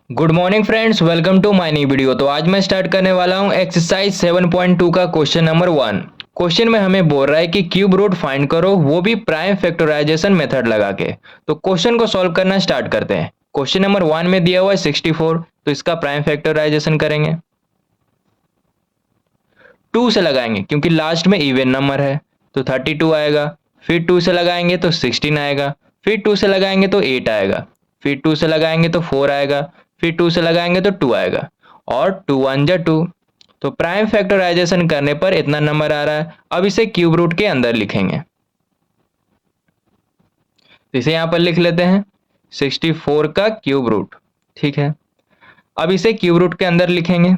Good morning friends, welcome to my new video. तो आज मैं स्टार्ट करने वाला हूं एक्सरसाइज 7.2 का क्वेश्चन नंबर 1। क्वेश्चन में हमें बोल रहा है कि क्यूब रूट फाइंड करो, वो भी प्राइम फैक्टराइजेशन मेथड लगा के। तो क्वेश्चन को सॉल्व करना स्टार्ट करते हैं। क्वेश्चन नंबर 1 में दिया हुआ है 64, तो इसका प्राइम फैक्टराइजेशन करेंगे। 2 से लगाएंगे क्योंकि लास्ट में इवन नंबर है, तो 32 आएगा। फिर 2 से लगाएंगे तो 16 आएगा। फिर 2 से लगाएंगे तो 8 आएगा। फिर 2 से लगाएंगे तो 4 आएगा। फिर 2 से लगाएंगे तो 2 आएगा। और 2 1 जा 2। तो प्राइम फैक्टराइजेशन करने पर इतना नंबर आ रहा है। अब इसे क्यूब रूट के अंदर लिखेंगे, तो इसे यहां पर लिख लेते हैं 64 का क्यूब रूट। ठीक है, अब इसे क्यूब रूट के अंदर लिखेंगे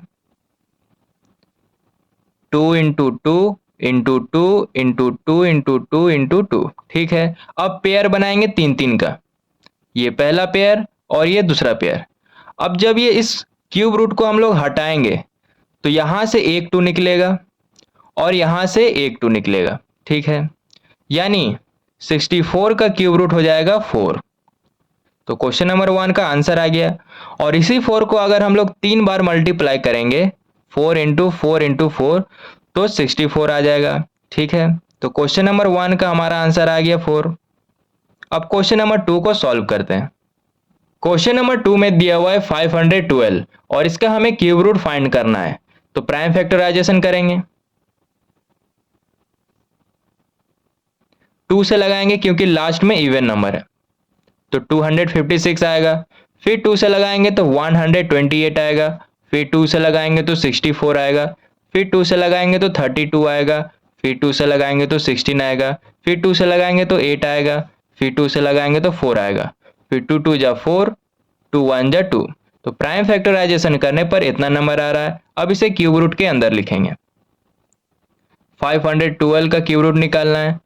2 into two into two into two into two into two. ठीक है, अब पेयर बनाएंगे 3 3 का। ये पहला पेयर और ये दूसरा पेयर। अब जब ये इस क्यूब रूट को हम लोग हटाएंगे तो यहां से एक 2 निकलेगा और यहां से एक 2 निकलेगा। ठीक है, यानी 64 का क्यूब रूट हो जाएगा 4। तो क्वेश्चन नंबर 1 का आंसर आ गया। और इसी 4 को अगर हम लोग 3 बार मल्टीप्लाई करेंगे 4 इंटू 4 इंटू 4, तो 64 आ जाएगा। ठीक है, तो क्वेश्चन नंबर 1 का हमारा आंसर आ गया 4। अब क्वेश्चन नंबर 2 को सॉल्व करते हैं। क्वेश्चन नंबर 2 में दिया हुआ है 512 और इसका हमें क्यूब रूट फाइंड करना है। तो प्राइम फैक्टराइजेशन करेंगे। 2 से लगाएंगे क्योंकि लास्ट में इवन नंबर है, तो 256 आएगा। फिर 2 से लगाएंगे तो 128 आएगा। फिर 2 से लगाएंगे तो 64 आएगा। फिर 2 से लगाएंगे तो 32 आएगा। फिर 2 से लगाएंगे तो 16 आएगा। फिर 2 से लगाएंगे तो 8 आएगा। फिर 2 से लगाएंगे तो 4 आएगा। फिर 2 2 जा 4, 2 1 जा 2। तो प्राइम फैक्टराइजेशन करने पर इतना नंबर आ रहा है। अब इसे क्यूब रूट के अंदर लिखेंगे। 512 का क्यूब रूट निकालना है।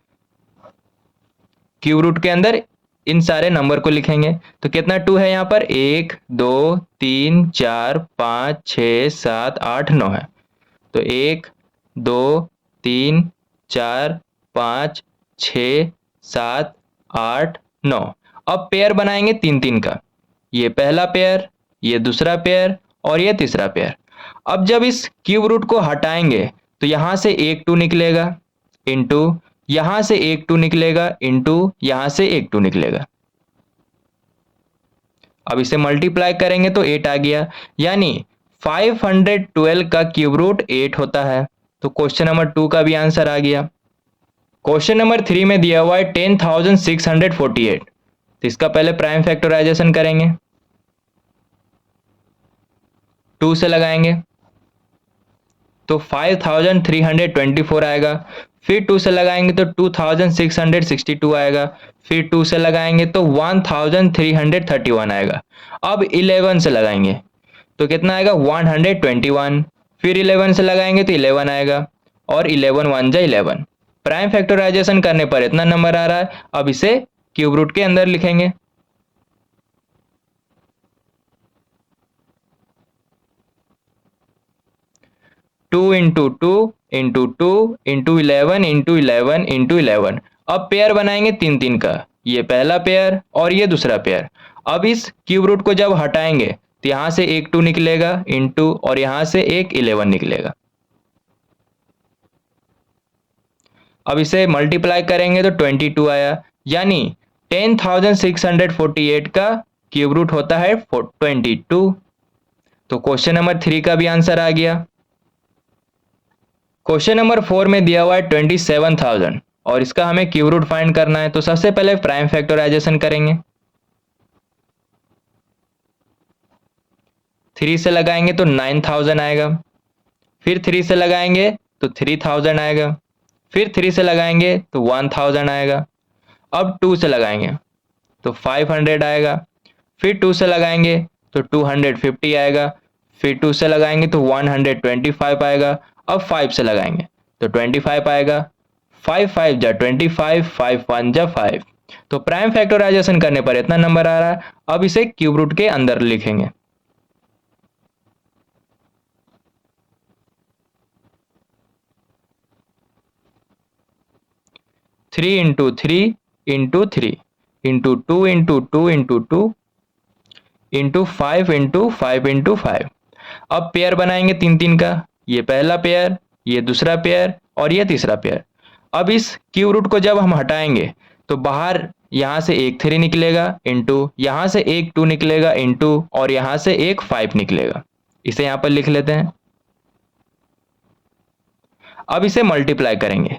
क्यूब रूट के अंदर इन सारे नंबर को लिखेंगे। तो कितना 2 है यहाँ पर, 1 2 3 4 5 6 7 8 9 है। तो 1 2 3 4 5 6 7 8 9। अब पेयर बनाएंगे 3 3 का। ये पहला पेयर, ये दूसरा पेयर और ये तीसरा पेयर। अब जब इस क्यूब रूट को हटाएंगे तो यहां से एक 2 निकलेगा, इंटू यहां से एक 2 निकलेगा, इंटू यहां से एक 2 निकलेगा। अब इसे मल्टीप्लाई करेंगे तो 8 आ गया, यानी 512 का क्यूब रूट 8 होता है। तो क्वेश्चन नंबर 2 का भी आंसर आ गया। क्वेश्चन नंबर 3 में दिया हुआ है 10,648, तो इसका पहले प्राइम फैक्टराइजेशन करेंगे। 2 से लगाएंगे तो 5,324 आएगा। फिर 2 से लगाएंगे तो 2,662 आएगा। फिर 2 से लगाएंगे तो 1,331 आएगा। अब 11 से लगाएंगे तो कितना आएगा, 121। फिर 11 से लगाएंगे तो 11 आएगा और 11 1 जा 11। प्राइम फैक्टराइजेशन करने पर इतना नंबर आ रहा है। अब इसे क्यूब रूट के अंदर लिखेंगे। 2 into two into two into 11 into 11 into 11। अब पेयर बनाएंगे 3 3 का। ये पहला पेयर और ये दूसरा पेयर। अब इस क्यूब रूट को जब हटाएंगे तो यहां से एक 2 निकलेगा, इंटू और यहां से एक 11 निकलेगा। अब इसे मल्टीप्लाई करेंगे तो 22 आया, यानी 10,648 का क्यूब रूट होता है 22। तो क्वेश्चन नंबर 3 का भी आंसर आ गया। क्वेश्चन नंबर 4 में दिया हुआ है 27,000 और इसका हमें क्यूब रूट फाइंड करना है। तो सबसे पहले प्राइम फैक्टराइजेशन करेंगे। 3 से लगाएंगे तो 9,000 आएगा। फिर 3 से लगाएंगे तो 3,000 आएगा। फिर 3 से लगाएंगे तो 1,000 आएगा। अब 2 से लगाएंगे तो 500 आएगा। फिर 2 से लगाएंगे तो 250 आएगा। फिर 2 से लगाएंगे तो 125 आएगा। अब 5 से लगाएंगे तो 25 आएगा। 5 5 जा 25, 5 1 जा 5। तो प्राइम फैक्टराइजेशन करने पर इतना नंबर आ रहा है। अब इसे क्यूब रूट के अंदर लिखेंगे। 3 into 3 into 3 into 2 into 2 into 2 into 5 into 5 into 5। अब पेयर बनाएंगे तीन तीन का, ये पहला पेयर, ये दूसरा पेयर और ये तीसरा पेयर। अब इस क्यूब रूट को जब हम हटाएंगे तो बाहर यहां से एक 3 निकलेगा इंटू यहां से एक 2 निकलेगा इंटू और यहां से एक 5 निकलेगा। इसे यहां पर लिख लेते हैं। अब इसे मल्टीप्लाई करेंगे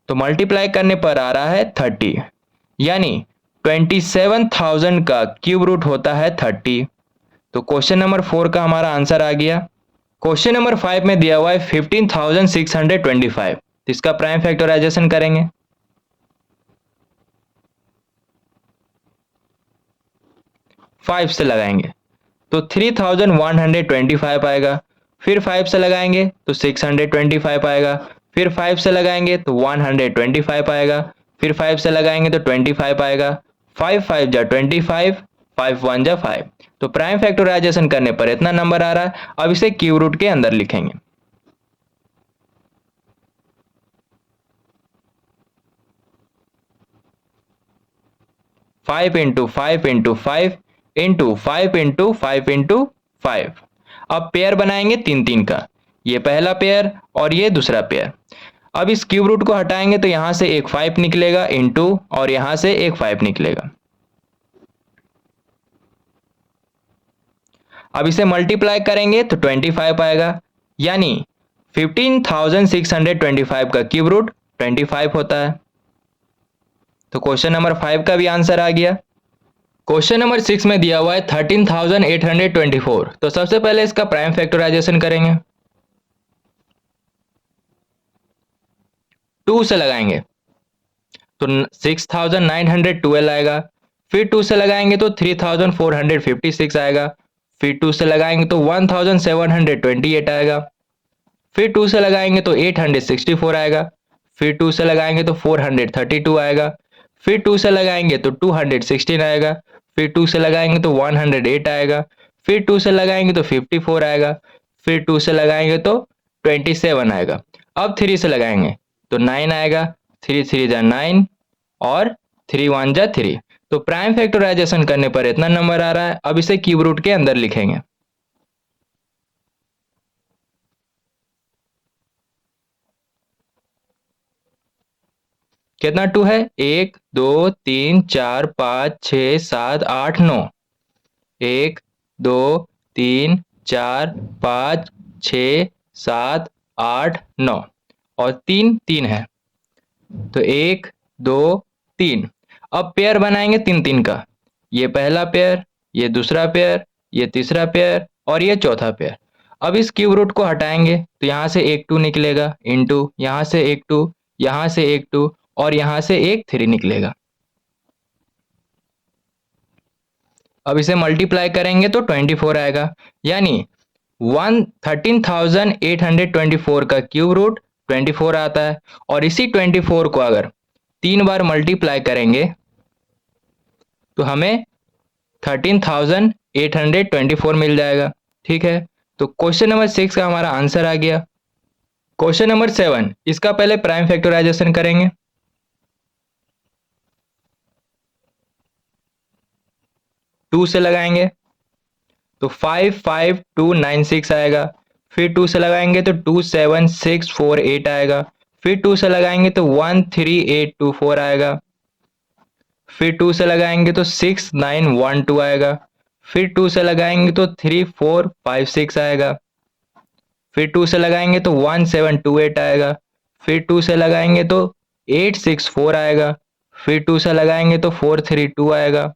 तो मल्टीप्लाई करने पर आ रहा है 30, यानी 27,000 का क्यूब रूट होता है 30। तो क्वेश्चन नंबर 4 का हमारा आंसर आ गया। क्वेश्चन नंबर 5 में दिया हुआ है 15,625, तो इसका प्राइम फैक्टराइजेशन करेंगे। फाइव से लगाएंगे तो 3,125 आएगा, फिर 5 से लगाएंगे तो 625 आएगा, फिर 5 से लगाएंगे तो 125 आएगा, फिर 5 से लगाएंगे तो 25 आएगा। 5 5 जा 25, 5 1 जा 5। तो प्राइम फैक्टराइजेशन करने पर इतना नंबर आ रहा है। अब इसे क्यूब रूट के अंदर लिखेंगे। Five into 5 into 5 into 5 into 5 into 5। अब पेयर बनाएंगे तीन तीन का, ये पहला पेयर और ये दूसरा पेयर। अब इस क्यूब रूट को हटाएंगे तो यहां से एक 5 निकलेगा इंटू और यहां से एक 5 निकलेगा। अब इसे मल्टीप्लाई करेंगे तो 25 आएगा, यानी 15,625 का क्यूब रूट 25 होता है। तो क्वेश्चन नंबर 5 का भी आंसर आ गया। क्वेश्चन नंबर 6 में दिया हुआ है 13,824। तो सबसे पहले इसका प्राइम फैक्टराइजेशन करेंगे। 2 से लगाएंगे तो 6,912 आएगा, फिर 2 से लगाएंगे तो 3,456 आएगा, फिर 2 से लगाएंगे तो 1,728 आएगा, फिर 2 से लगाएंगे तो 864 आएगा, फिर 2 से लगाएंगे तो 432 आएगा, फिर 2 से लगाएंगे तो 216 आएगा, फिर 2 से लगाएंगे तो 108 आएगा, फिर 2 से लगाएंगे तो 54 आएगा, फिर 2 से लगाएंगे तो 27 आएगा। अब 3 से लगाएंगे तो 9 आएगा, 3 3 जा 9 और 3 1 जा 3। तो प्राइम फैक्टराइजेशन करने पर इतना नंबर आ रहा है। अब इसे क्यूब रूट के अंदर लिखेंगे। कितना 2 है? 1 2 3 4 5 6 7 8 9। 1 2 3 4 5 6 7 8 9 और 3 3 है, तो 1 2 3। अब पेयर बनाएंगे तीन तीन का, ये पहला पेयर, ये दूसरा पेयर, ये तीसरा पेयर और ये चौथा पेयर। अब इस क्यूब रूट को हटाएंगे तो यहाँ से एक 2 निकलेगा इंटू यहाँ से एक 2, यहाँ से एक 2 और यहाँ से एक 3 निकलेगा। अब इसे मल्टीप्लाई करेंगे तो 24 आएगा, यानी 13,824 का क्यूब रूट 24 आता है। और इसी 24 को अगर 3 बार मल्टीप्लाई करेंगे तो हमें 13,824 मिल जाएगा। ठीक है, तो क्वेश्चन नंबर 6 का हमारा आंसर आ गया। क्वेश्चन नंबर 7, इसका पहले प्राइम फैक्टराइजेशन करेंगे। 2 से लगाएंगे तो 5 5 2 9 6 आएगा, फिर 2 से लगाएंगे तो 2 7 6 4 8 आएगा, फिर 2 से लगाएंगे तो 1 3 8 2 4 आएगा, फिर 2 से लगाएंगे तो 6 9 1 2 आएगा, फिर 2 से लगाएंगे तो 3 4 5 6 आएगा, फिर 2 से लगाएंगे तो 1 7 2 8 आएगा, फिर 2 से लगाएंगे तो 8 6 4 आएगा, फिर 2 से लगाएंगे तो 4 3 2 आएगा,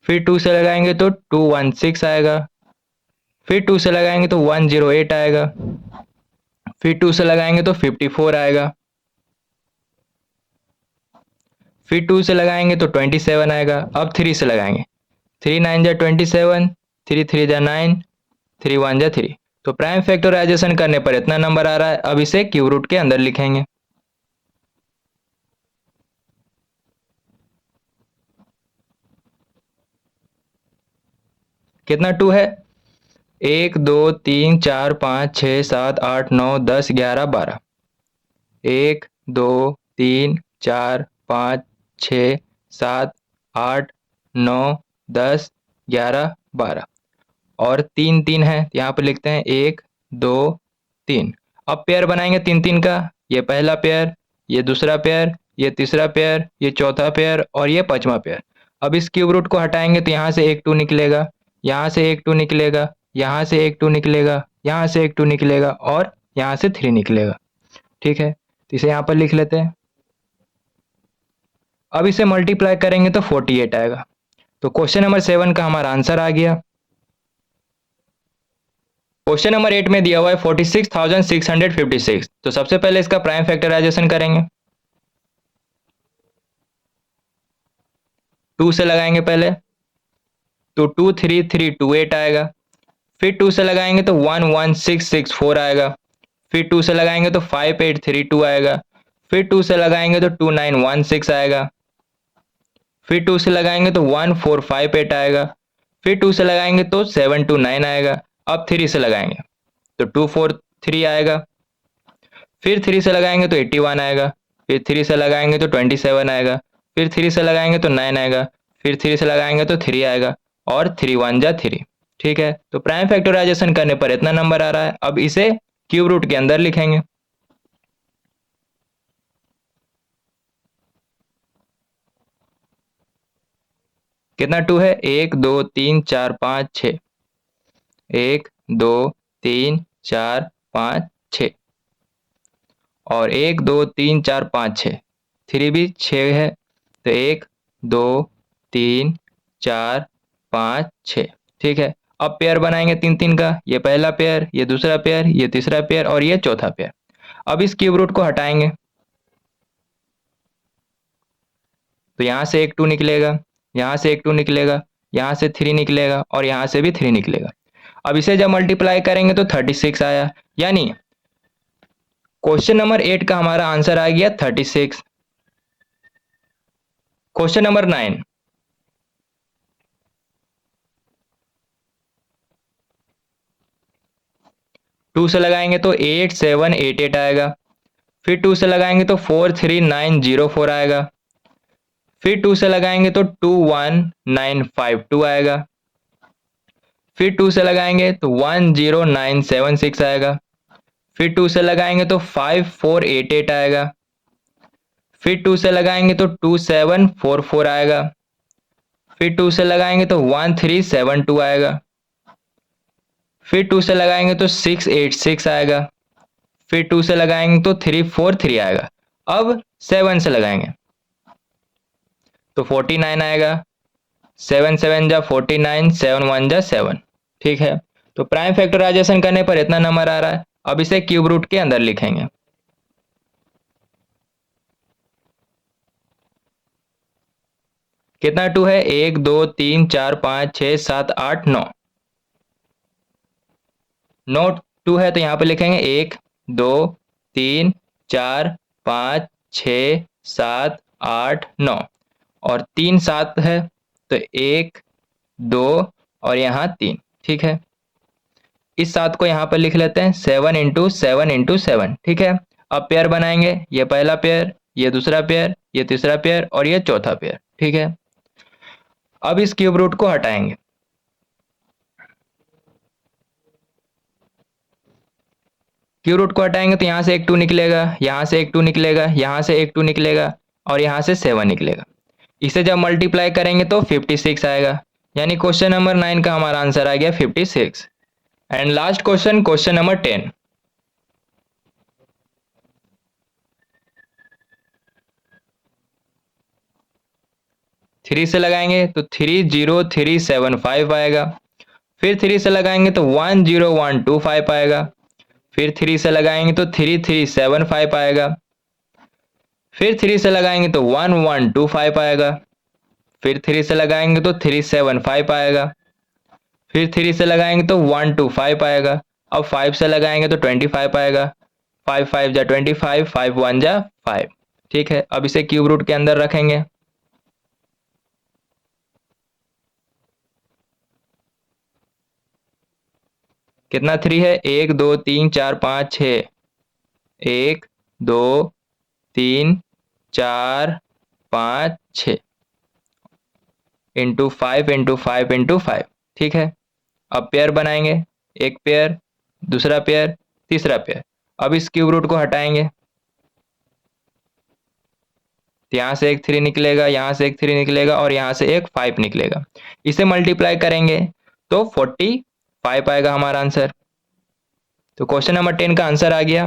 फिर 2 से लगाएंगे तो 2 1 6 आएगा, फिर 2 से लगाएंगे तो 108 आएगा, फिर 2 से लगाएंगे तो 54 आएगा, फिर 2 से लगाएंगे तो 27 आएगा। अब 3 से लगाएंगे, 3 9 जा 27, 3 3 जा 9, 3 1 जा 3। तो प्राइम फैक्टराइजेशन करने पर इतना नंबर आ रहा है। अब इसे क्यूब रूट के अंदर लिखेंगे। कितना 2 है? 1 2 3 4 5 6 7 8 9 10 11 12। 1 2 3 4 5 6 7 8 9 10 11 12 और 3 3 है, यहाँ पे लिखते हैं 1 2 3। अब पेयर बनाएंगे 3 3 का, ये पहला पेयर, ये दूसरा पेयर, ये तीसरा पेयर, ये चौथा पेयर और ये पांचवा पेयर। अब इस क्यूब रूट को हटाएंगे तो यहाँ से एक 2 निकलेगा, यहाँ से एक 2 निकलेगा, यहाँ से एक 2 निकलेगा, यहाँ से एक 2 निकलेगा और यहाँ से 3 निकलेगा। ठीक है, तो इसे यहाँ पर लिख लेते हैं। अब इसे मल्टीप्लाई करेंगे तो 48 आएगा। तो क्वेश्चन नंबर 7 का हमारा आंसर आ गया। क्वेश्चन नंबर 8 में दिया हुआ है 46,656। तो सबसे पहले इसका प्राइम फैक्टराइजेशन करेंगे। 2 से लगाएंगे पहले, तो 2 3 3 2 8 आएगा। फिर 2 से लगाएंगे तो 1 1 6 6 4 आएगा। फिर 2 से लगाएंगे तो 5 8 3 2 आएगा। फिर 2 से लगाएंगे तो 2 9 1 6 आएगा। फिर 2 से लगाएंगे तो 1 4 5 8 आएगा। फिर 2 से लगाएंगे तो 7 2 9 आएगा। अब 3 से लगाएंगे तो 2 4 3 आएगा। फिर 3 से लगाएंगे तो 81 आएगा। फिर 3 से लगाएंगे तो 27 आएगा। फिर 3 से लगाएंगे तो 9 आएगा। फिर 3 से लगाएंगे तो 3 आएगा और 3 1 जा 3। ठीक है, तो प्राइम फैक्टराइजेशन करने पर इतना नंबर आ रहा है। अब इसे क्यूब रूट के अंदर लिखेंगे। कितना 2 है? 1 2 3 4 5 6। 1 2 3 4 5 6 और 1 2 3 4 5 6। 3 भी 6 है, तो 1 2 3 4 5 6। ठीक है, अब पेयर बनाएंगे 3 3 का। ये पहला पेयर, ये दूसरा पेयर, ये तीसरा पेयर और ये चौथा पेयर। अब इस क्यूब रूट को हटाएंगे तो यहाँ से एक 2 निकलेगा, यहाँ से एक 2 निकलेगा, यहाँ से 3 निकलेगा और यहाँ से भी 3 निकलेगा। अब इसे जब मल्टीप्लाई करेंगे तो 36 आया, यानी क्वेश्चन नंबर 8 का हमारा आंसर आ गया 36। क्वेश्चन नंबर 9, 2 से लगाएंगे तो 8 7 8 8 आएगा। फिर 2 से लगाएंगे तो 4 3 9 0 4 आएगा। फिर 2 से लगाएंगे तो 2 1 9 5 2 आएगा। फिर 2 से लगाएंगे तो 1 0 9 7 6 आएगा। फिर 2 से लगाएंगे तो 5 4 8 8 आएगा। फिर 2 से लगाएंगे तो 2 7 4 4 आएगा। फिर 2 से लगाएंगे तो 1 3 7 2 आएगा। फिर 2 से लगाएंगे तो 6 8 6 आएगा। फिर 2 से लगाएंगे तो 3 4 3 आएगा। अब 7 से लगाएंगे तो 49 आएगा। 7 7 जा 49, 7 1 जा 7। ठीक है, तो प्राइम फैक्टराइजेशन करने पर इतना नंबर आ रहा है। अब इसे क्यूब रूट के अंदर लिखेंगे। कितना 2 है? 1 2 3 4 5 6 7 8 9। 9 2 है तो यहाँ पे लिखेंगे 1 2 3 4 5 6 7 8 9 और 3 7 है तो 1 2 और यहाँ 3। ठीक है, इस 7 को यहाँ पर लिख लेते हैं 7 इंटू 7 इंटू 7। ठीक है, अब पेयर बनाएंगे। ये पहला पेयर, ये दूसरा पेयर, ये तीसरा पेयर और ये चौथा पेयर। ठीक है, अब इस क्यूब रूट को हटाएंगे। क्यूब रूट को हटाएंगे तो यहाँ से एक 2 निकलेगा, यहाँ से एक 2 निकलेगा, यहाँ से एक 2 निकलेगा और यहाँ से 7 निकलेगा। इसे जब मल्टीप्लाई करेंगे तो 56 आएगा, यानी क्वेश्चन नंबर 9 का हमारा आंसर आ गया 56। And last question, question number 10। 3 से लगाएंगे तो 3 0 3 7 5 आएगा। फिर 3 से लगाएंगे तो 1 0 1 2 5 आएगा। फिर 3 से लगाएंगे तो 3 3 7 5 आएगा। फिर 3 से लगाएंगे तो 1 1 2 5 आएगा। फिर 3 से लगाएंगे तो 3 7 5 आएगा। फिर 3 से लगाएंगे तो 1 2 5 आएगा। अब 5 से लगाएंगे तो 25 आएगा। 5 5 जा 25, 5 1 जा 5। ठीक है, अब इसे क्यूब रूट के अंदर रखेंगे। कितना 3 है? 1 2 3 4 5 6। 1 2 3 4 5 6 इंटू 5 इंटू 5 इंटू 5। ठीक है। अब पेयर बनाएंगे, एक पेयर, दूसरा पेयर, तीसरा पेयर। अब इस क्यूब रूट को हटाएंगे, तो यहाँ से एक 3 निकलेगा, यहाँ से एक 3 निकलेगा और यहाँ से एक 5 निकलेगा। इसे मल्टीप्लाई करेंगे तो 45 आएगा हमारा आंसर। तो क्वेश्चन नंबर 10 का आंसर आ गया